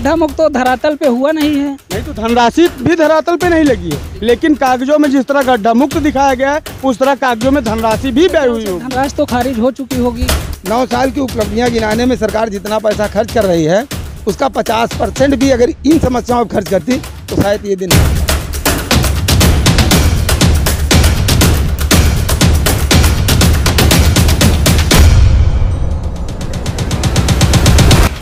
गड्ढा मुक्त तो धरातल पे हुआ नहीं है। नहीं तो धनराशि भी धरातल पे नहीं लगी है, लेकिन कागजों में जिस तरह गड्ढा मुक्त दिखाया गया है उस तरह कागजों में धनराशि भी व्यय हुई होगी। धनराशि तो खारिज हो चुकी होगी। 9 साल की उपलब्धियां गिनाने में सरकार जितना पैसा खर्च कर रही है उसका 50% भी अगर इन समस्याओं पर खर्च करती तो शायद ये दिन।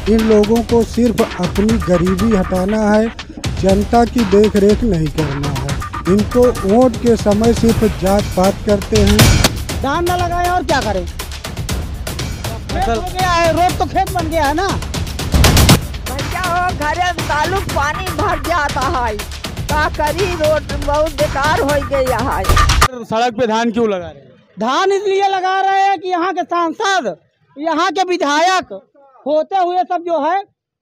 इन लोगों को सिर्फ अपनी गरीबी हटाना है, जनता की देखरेख नहीं करना है। इनको वोट के समय सिर्फ जात पात करते हैं। धान न लगाए और क्या करें? खेत हो गया है, रोड तो खेत बन गया है ना। क्या हो, घरे तालुक पानी भर जाता है, का करी, रोड बहुत बेकार हो गया है। सड़क पे धान क्यों लगा रहे हैं? धान इसलिए लगा रहे हैं कि यहाँ के सांसद, यहाँ के विधायक होते हुए सब जो है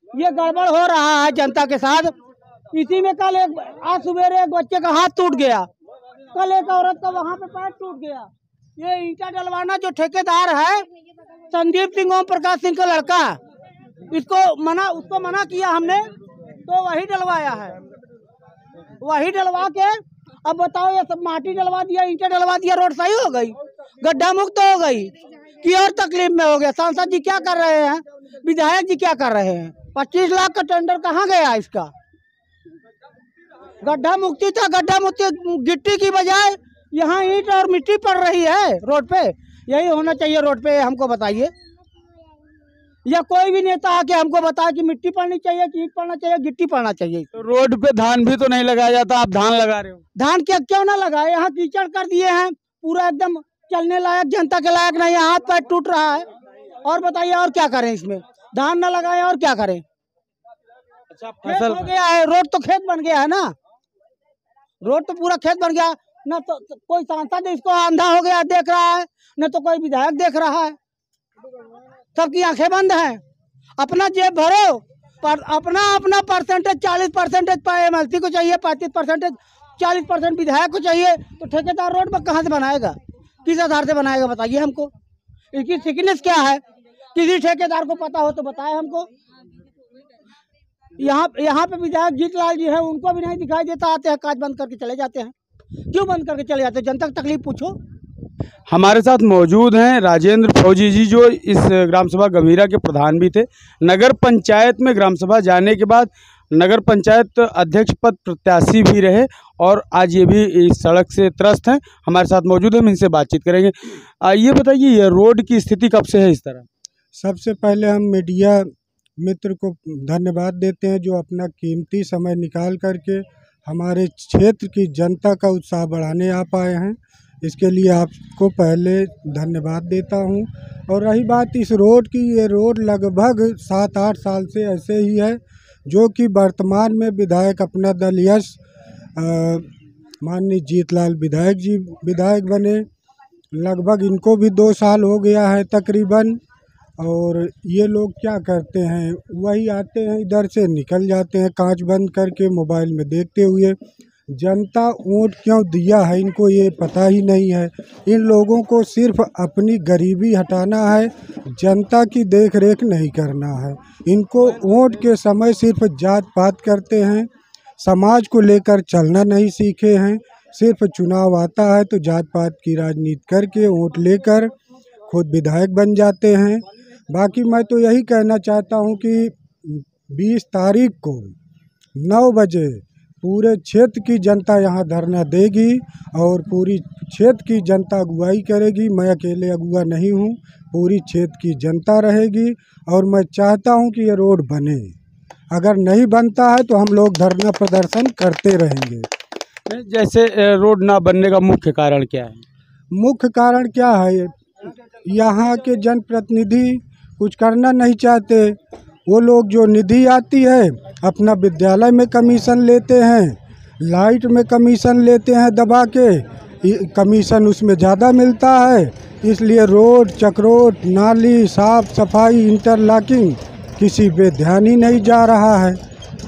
ये गड़बड़ हो रहा है जनता के साथ। इसी में कल आज सवेरे एक बच्चे का हाथ टूट गया, कल एक औरत का वहाँ पे पैर टूट गया। ये ईंटा डलवाना जो ठेकेदार है संदीप सिंह ओम प्रकाश सिंह का लड़का, उसको मना किया हमने तो वही डलवाया है। वही डलवा के अब बताओ, ये सब माटी डलवा दिया, ईंटा डलवा दिया, रोड सही हो गई, गड्ढा मुक्त हो गई कि और तकलीफ में हो गया। सांसद जी क्या कर रहे हैं, विधायक जी क्या कर रहे हैं? 25 लाख का टेंडर कहाँ गया इसका? गड्ढा मुक्ति था, गड्ढा मुक्ति गिट्टी की बजाय यहाँ ईंट और मिट्टी पड़ रही है रोड पे। यही होना चाहिए रोड पे, हमको बताइए। या कोई भी नेता आके हमको बताए कि मिट्टी पड़नी चाहिए, कि ईंट पड़ना चाहिए, गिट्टी पड़ना चाहिए। तो रोड पे धान भी तो नहीं लगाया जाता, आप धान लगा रहे हो। धान क्या क्यों ना लगाए? यहाँ कीचड़ कर दिए हैं, पूरा एकदम चलने लायक, जनता के लायक नहीं, हाथ पैर टूट रहा है। और बताइए और क्या करें इसमें? धान न लगाए और क्या करें? अच्छा, फसल हो गया है, रोड तो खेत बन गया है ना, रोड तो पूरा खेत बन गया न। तो कोई सांसद इसको अंधा हो गया देख रहा है, न तो कोई विधायक देख रहा है। सबकी आंखें बंद हैं। अपना जेब भरो, पर अपना परसेंटेज 40% एमएलसी को चाहिए, 35% 40% विधायक को चाहिए, तो ठेकेदार रोड पर कहाँ से बनाएगा? किस आधार से बनाएगा बताइए हमको। इसकी सिकनेस क्या है? किसी ठेकेदार को पता हो तो बताए हमको। यहाँ पे विधायक जीतलाल जी हैं, उनको भी नहीं दिखाई देता, आते हैं काज बंद करके चले जाते हैं। क्यों बंद करके चले जाते हैं? जनता की तकलीफ पूछो। हमारे साथ मौजूद हैं राजेंद्र फौजी जी, जो इस ग्राम सभा गंभीरा के प्रधान भी थे। नगर पंचायत में ग्राम सभा जाने के बाद नगर पंचायत अध्यक्ष पद प्रत्याशी भी रहे और आज ये भी इस सड़क से त्रस्त हैं। हमारे साथ मौजूद हैं, हम इनसे बातचीत करेंगे। ये बताइए, ये रोड की स्थिति कब से है इस तरह? सबसे पहले हम मीडिया मित्र को धन्यवाद देते हैं जो अपना कीमती समय निकाल करके हमारे क्षेत्र की जनता का उत्साह बढ़ाने आ पाए हैं। इसके लिए आपको पहले धन्यवाद देता हूं। और रही बात इस रोड की, ये रोड लगभग 7-8 साल से ऐसे ही है, जो कि वर्तमान में विधायक अपना दल यश माननीय जीतलाल विधायक जी विधायक बने, लगभग इनको भी 2 साल हो गया है तकरीबन। और ये लोग क्या करते हैं, वही आते हैं इधर से निकल जाते हैं कांच बंद करके मोबाइल में देखते हुए। जनता वोट क्यों दिया है इनको ये पता ही नहीं है। इन लोगों को सिर्फ अपनी गरीबी हटाना है, जनता की देखरेख नहीं करना है। इनको वोट के समय सिर्फ जात पात करते हैं, समाज को लेकर चलना नहीं सीखे हैं। सिर्फ चुनाव आता है तो जात पात की राजनीति करके वोट लेकर खुद विधायक बन जाते हैं। बाकी मैं तो यही कहना चाहता हूं कि 20 तारीख को 9 बजे पूरे क्षेत्र की जनता यहां धरना देगी और पूरी क्षेत्र की जनता अगुवाई करेगी। मैं अकेले अगुवा नहीं हूं, पूरी क्षेत्र की जनता रहेगी और मैं चाहता हूं कि ये रोड बने। अगर नहीं बनता है तो हम लोग धरना प्रदर्शन करते रहेंगे। जैसे रोड ना बनने का मुख्य कारण क्या है? मुख्य कारण क्या है, यहाँ के जनप्रतिनिधि कुछ करना नहीं चाहते। वो लोग जो निधि आती है अपना विद्यालय में कमीशन लेते हैं, लाइट में कमीशन लेते हैं दबा के, कमीशन उसमें ज़्यादा मिलता है। इसलिए रोड, चक्रोट, नाली, साफ सफाई, इंटरलॉकिंग किसी पे ध्यान ही नहीं जा रहा है।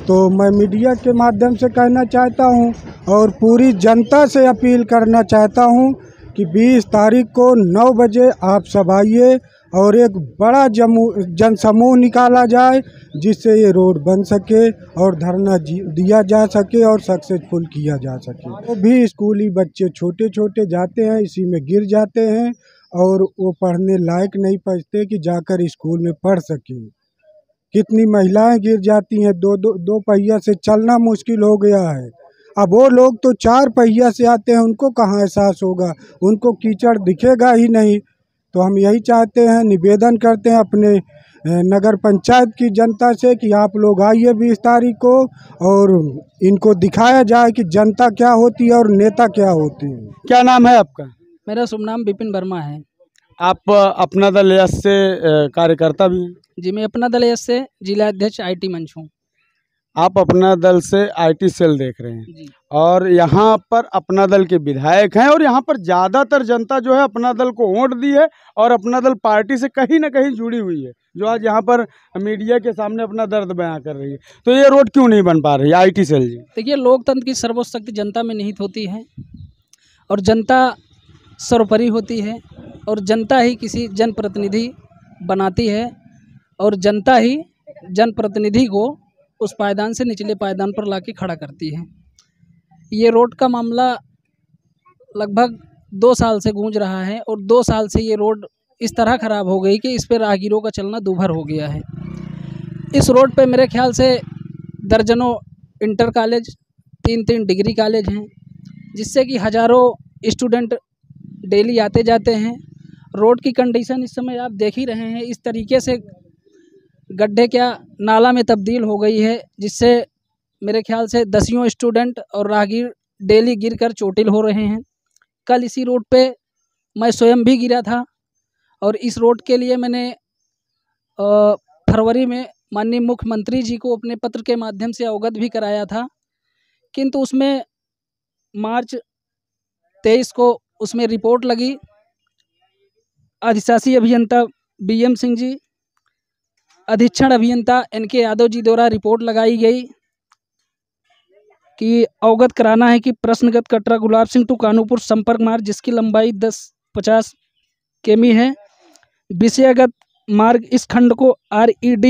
तो मैं मीडिया के माध्यम से कहना चाहता हूं और पूरी जनता से अपील करना चाहता हूं कि 20 तारीख को 9 बजे आप सब आइए और एक बड़ा जनसमूह निकाला जाए जिससे ये रोड बन सके और धरना दिया जा सके और सक्सेसफुल किया जा सके। वो भी स्कूली बच्चे छोटे छोटे जाते हैं, इसी में गिर जाते हैं और वो पढ़ने लायक नहीं बचते कि जाकर स्कूल में पढ़ सकें। कितनी महिलाएं गिर जाती हैं, दो पहिया से चलना मुश्किल हो गया है। अब वो लोग तो 4 पहिया से आते हैं, उनको कहाँ एहसास होगा, उनको कीचड़ दिखेगा ही नहीं। तो हम यही चाहते हैं, निवेदन करते हैं अपने नगर पंचायत की जनता से कि आप लोग आइए 20 तारीख को और इनको दिखाया जाए कि जनता क्या होती है और नेता क्या होते हैं। क्या नाम है आपका? मेरा शुभ नाम विपिन वर्मा है। आप अपना दल यश से कार्यकर्ता भी हैं? जी, मैं अपना दल यश से जिला अध्यक्ष IT मंच हूँ। आप अपना दल से IT सेल देख रहे हैं जी। और यहाँ पर अपना दल के विधायक हैं और यहाँ पर ज़्यादातर जनता जो है अपना दल को वोट दी है और अपना दल पार्टी से कहीं ना कहीं जुड़ी हुई है, जो आज यहाँ पर मीडिया के सामने अपना दर्द बयां कर रही है। तो ये रोड क्यों नहीं बन पा रही है IT सेल जी? देखिए, लोकतंत्र की सर्वोच्च शक्ति जनता में निहित होती है और जनता सर्वोपरि होती है और जनता ही किसी जनप्रतिनिधि बनाती है और जनता ही जनप्रतिनिधि को उस पायदान से निचले पायदान पर लाके खड़ा करती है। ये रोड का मामला लगभग 2 साल से गूंज रहा है और 2 साल से ये रोड इस तरह ख़राब हो गई कि इस पर राहगीरों का चलना दूभर हो गया है। इस रोड पे मेरे ख्याल से दर्जनों इंटर कॉलेज, 3-3 डिग्री कॉलेज हैं, जिससे कि हज़ारों स्टूडेंट डेली आते जाते हैं। रोड की कंडीशन इस समय आप देख ही रहे हैं, इस तरीके से गड्ढे क्या नाला में तब्दील हो गई है, जिससे मेरे ख्याल से दसियों स्टूडेंट और राहगीर डेली गिरकर चोटिल हो रहे हैं। कल इसी रोड पे मैं स्वयं भी गिरा था और इस रोड के लिए मैंने फरवरी में माननीय मुख्यमंत्री जी को अपने पत्र के माध्यम से अवगत भी कराया था, किंतु उसमें मार्च 23 को उसमें रिपोर्ट लगी। अधिशासी अभियंता BM सिंह जी, अधीक्षण अभियंता NK यादव जी द्वारा रिपोर्ट लगाई गई कि अवगत कराना है कि प्रश्नगत कटरा गुलाब सिंह टू कानूपुर संपर्क मार्ग जिसकी लंबाई 10-50 किमी है, विषयगत मार्ग इस खंड को RED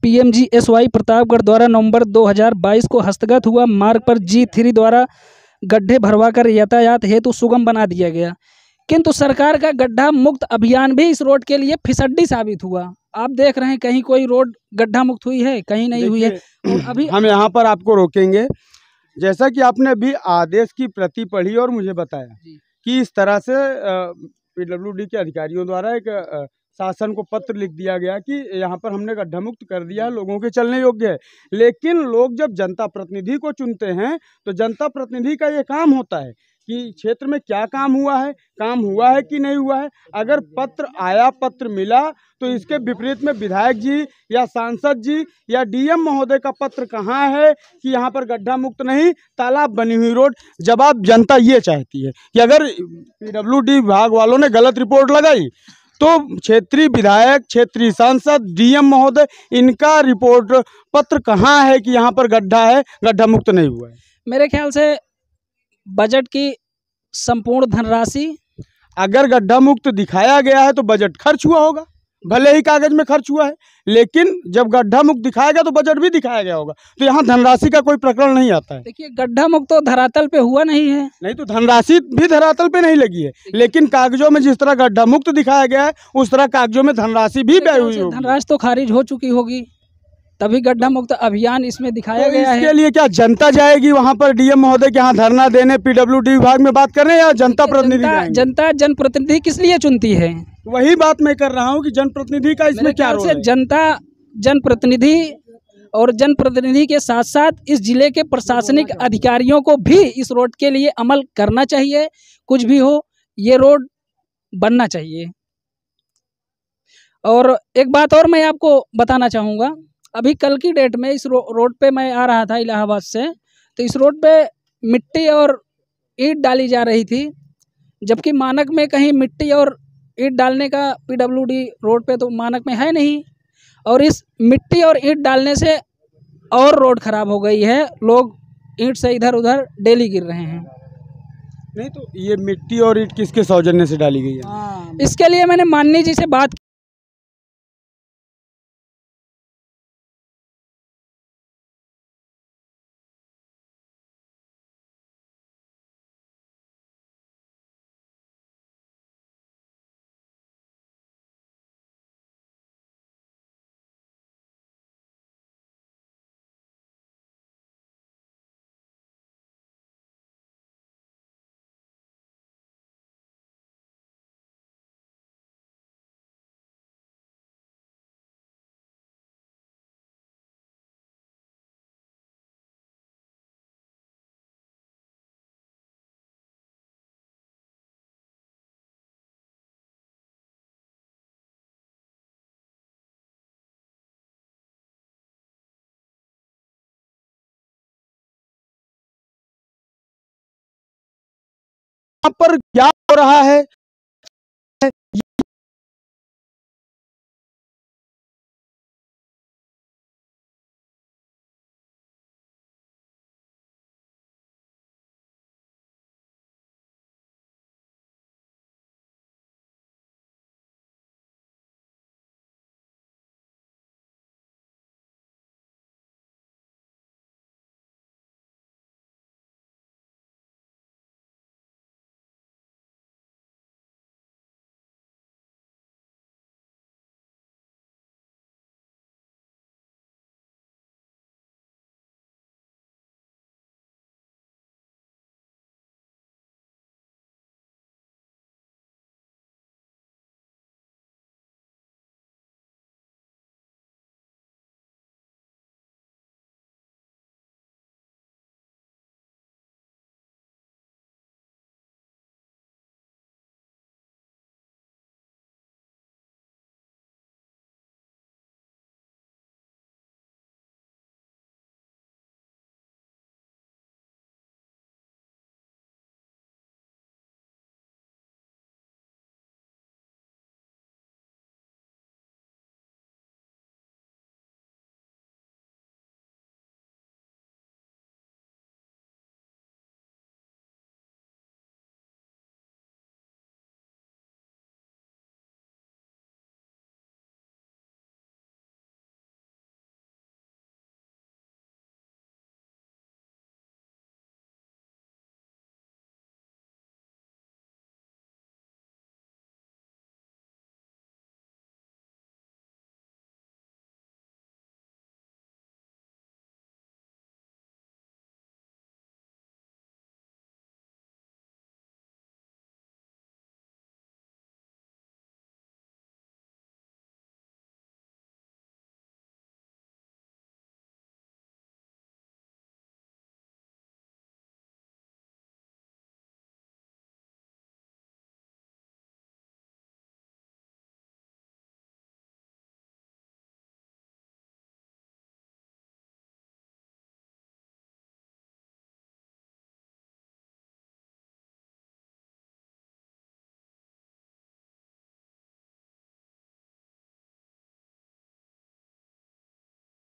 PMGSY प्रतापगढ़ द्वारा नवंबर 2022 को हस्तगत हुआ मार्ग पर G3 द्वारा गड्ढे भरवाकर यातायात हेतु सुगम बना दिया गया, किंतु सरकार का गड्ढा मुक्त अभियान भी इस रोड के लिए फिसड्डी साबित हुआ। आप देख रहे हैं कहीं कोई रोड गड्ढा मुक्त हुई है, कहीं नहीं हुई है। और अभी हम यहाँ पर आपको रोकेंगे, जैसा कि आपने अभी आदेश की प्रति पढ़ी और मुझे बताया कि इस तरह से PWD के अधिकारियों द्वारा एक शासन को पत्र लिख दिया गया कि यहाँ पर हमने गड्ढा मुक्त कर दिया है, लोगों के चलने योग्य है। लेकिन लोग जब जनता प्रतिनिधि को चुनते हैं तो जनता प्रतिनिधि का ये काम होता है कि क्षेत्र में क्या काम हुआ है कि नहीं हुआ है। अगर पत्र आया, पत्र मिला, तो इसके विपरीत में विधायक जी या सांसद जी या DM महोदय का पत्र कहाँ है कि यहाँ पर गड्ढा मुक्त नहीं, तालाब बनी हुई रोड। जवाब जनता ये चाहती है कि अगर PWD विभाग वालों ने गलत रिपोर्ट लगाई तो क्षेत्रीय विधायक, क्षेत्रीय सांसद, DM महोदय, इनका रिपोर्ट पत्र कहाँ है कि यहाँ पर गड्ढा है, गड्ढा मुक्त नहीं हुआ है। मेरे ख्याल से बजट की संपूर्ण धनराशि, अगर गड्ढा मुक्त दिखाया गया है तो बजट खर्च हुआ होगा, भले ही कागज में खर्च हुआ है, लेकिन जब गड्ढा मुक्त दिखाया गया तो बजट भी दिखाया गया होगा। तो यहाँ धनराशि का कोई प्रकरण नहीं आता है। देखिए, गड्ढा मुक्त तो धरातल पे हुआ नहीं है। नहीं तो धनराशि भी धरातल पे नहीं लगी है, लेकिन कागजों में जिस तरह गड्ढा मुक्त दिखाया गया है उस तरह कागजों में धनराशि भी व्यय हुई होगी। धनराशि तो खारिज हो चुकी होगी, तभी गड्ढा मुक्त अभियान इसमें दिखाया तो गया है। इसके लिए क्या जनता जाएगी वहाँ पर DM महोदय के यहाँ धरना देने, PWD विभाग में बात करने, या जनता प्रतिनिधि जाएंगे? जनता जनप्रतिनिधि किस लिए चुनती है? वही बात मैं कर रहा हूँ कि जनप्रतिनिधि का इसमें क्या रोल है? जनता जनप्रतिनिधि और जनप्रतिनिधि के साथ साथ इस जिले के प्रशासनिक अधिकारियों को भी इस रोड के लिए अमल करना चाहिए। कुछ भी हो, ये रोड बनना चाहिए। और एक बात और मैं आपको बताना चाहूँगा, अभी कल की डेट में इस रोड पे मैं आ रहा था इलाहाबाद से, तो इस रोड पे मिट्टी और ईंट डाली जा रही थी, जबकि मानक में कहीं मिट्टी और ईंट डालने का PWD रोड पे तो मानक में है नहीं। और इस मिट्टी और ईंट डालने से और रोड खराब हो गई है, लोग ईंट से इधर उधर डेली गिर रहे हैं। नहीं तो ये मिट्टी और ईंट किसके सौजन्य से डाली गई है? इसके लिए मैंने माननीय जी से बात यहाँ पर क्या हो रहा है,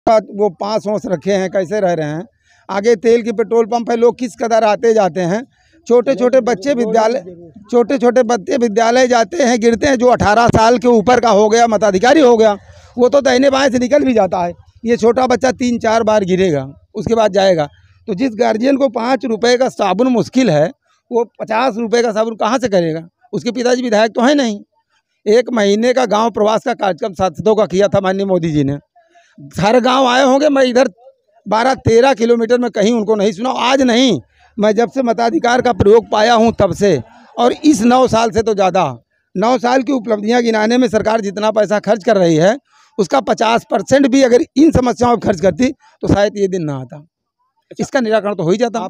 वो 5 होश रखे हैं, कैसे रह रहे हैं। आगे तेल के पेट्रोल पंप है, लोग किस कदर आते जाते हैं। छोटे छोटे बच्चे विद्यालय जाते हैं, गिरते हैं। जो 18 साल के ऊपर का हो गया, मताधिकारी हो गया, वो तो दाहिने बाएं से निकल भी जाता है। ये छोटा बच्चा 3-4 बार गिरेगा, उसके बाद जाएगा। तो जिस गार्जियन को 5 रुपए का साबुन मुश्किल है, वो 50 रुपए का साबुन कहाँ से करेगा। उसके पिताजी विधायक तो है नहीं। 1 महीने का गाँव प्रवास का कार्यक्रम सांसदों का किया था माननीय मोदी जी ने। हर गांव आए होंगे, मैं इधर 12-13 किलोमीटर में कहीं उनको नहीं सुना। आज नहीं, मैं जब से मताधिकार का प्रयोग पाया हूं तब से, और इस 9 साल से तो ज़्यादा। 9 साल की उपलब्धियां गिनाने में सरकार जितना पैसा खर्च कर रही है, उसका 50% भी अगर इन समस्याओं पर खर्च करती तो शायद ये दिन ना आता। इसका निराकरण तो हो ही जाता।